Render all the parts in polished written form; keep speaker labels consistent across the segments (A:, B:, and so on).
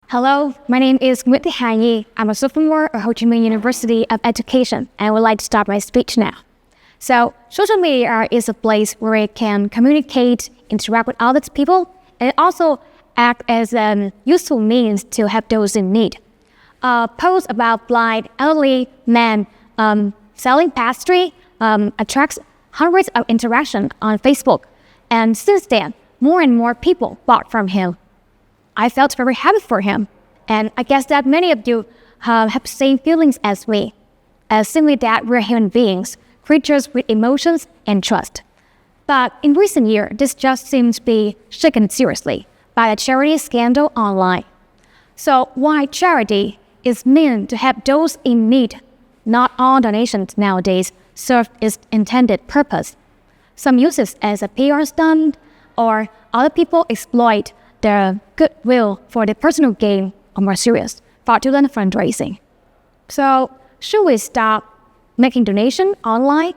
A: Hello, my name is Nguyễn. I'm a sophomore at Ho Chi Minh University of Education, and I would like to start my speech now. So, social media is a place where you can communicate, interact with other people, and it also act as a useful means to help those in need. A post about blind elderly men selling pastry attracts hundreds of interactions on Facebook, and since then, more and more people bought from him. I felt very happy for him, and I guess that many of you have the same feelings as me. Simply that we're human beings, creatures with emotions and trust. But in recent years, this just seems to be taken seriously by a charity scandal online. So while charity is meant to help those in need, not all donations nowadays serve its intended purpose. Some use it as a PR stunt, or other people exploit their goodwill for their personal gain, or more serious, fraudulent fundraising. So, should we stop making donations online?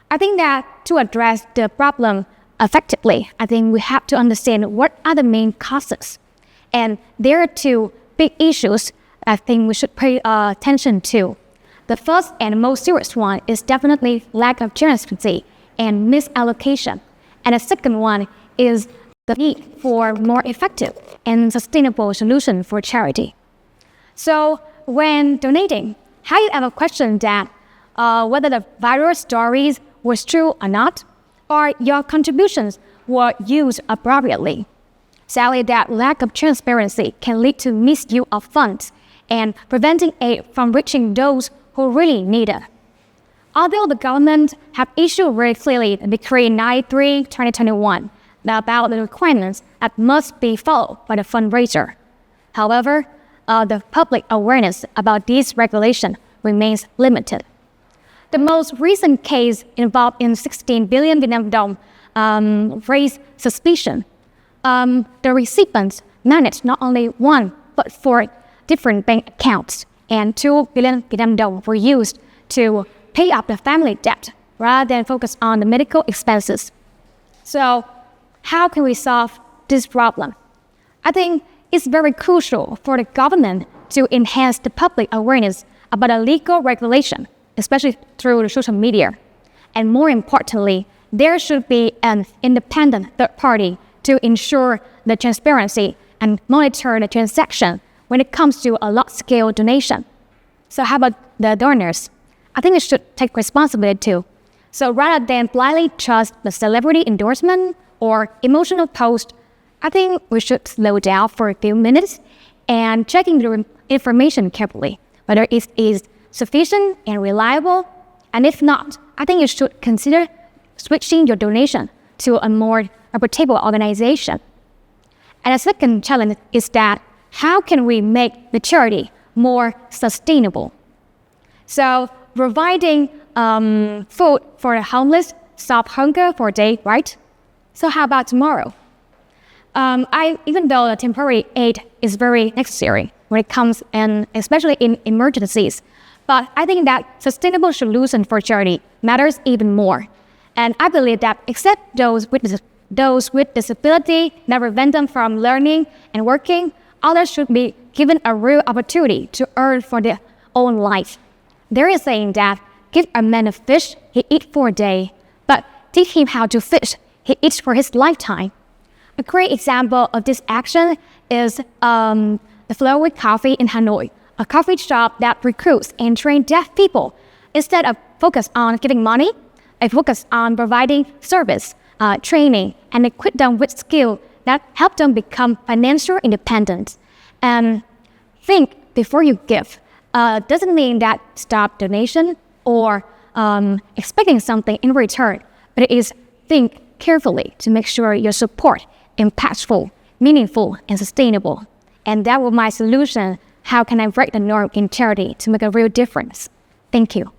A: I think that to address the problem effectively, I think we have to understand what are the main causes. And there are two big issues I think we should pay attention to. The first and most serious one is definitely lack of transparency and misallocation. And the second one is the need for more effective and sustainable solution for charity. So when donating, have you ever questioned that whether the viral stories was true or not, or your contributions were used appropriately? Sadly, that lack of transparency can lead to misuse of funds and preventing aid from reaching those who really need it. Although the government have issued very clearly Decree 93/2021 about the requirements that must be followed by the fundraiser. However, the public awareness about these regulations remains limited. The most recent case involved in 16 billion Vietnam dong raised suspicion. The recipients managed not only one but 4 different bank accounts, and 2 billion Vietnam dong were used to pay up the family debt rather than focus on the medical expenses. So, how can we solve this problem? I think it's very crucial for the government to enhance the public awareness about a legal regulation, especially through the social media. And more importantly, there should be an independent third party to ensure the transparency and monitor the transaction when it comes to a large-scale donation. So how about the donors? I think they should take responsibility too. So rather than blindly trust the celebrity endorsement or emotional post, I think we should slow down for a few minutes and checking the information carefully, whether it is sufficient and reliable. And if not, I think you should consider switching your donation to a more reputable organization. And the second challenge is that how can we make the charity more sustainable? So providing food for the homeless stop hunger for a day, right? So how about tomorrow? Even though the temporary aid is very necessary when it comes, and especially in emergencies, but I think that sustainable solution for charity matters even more. And I believe that except those with disability that prevent them from learning and working, others should be given a real opportunity to earn for their own life. There is saying that give a man a fish, he eat for a day, but teach him how to fish, he eats for his lifetime. A great example of this action is the Flow with Coffee in Hanoi, a coffee shop that recruits and trains deaf people. Instead of focus on giving money, I focus on providing service, training, and equip them with skills that help them become financial independent. And think before you give. Doesn't mean that stop donation or expecting something in return, but it is think carefully to make sure your support impactful, meaningful, and sustainable. And that was my solution. How can I break the norm in charity to make a real difference? Thank you.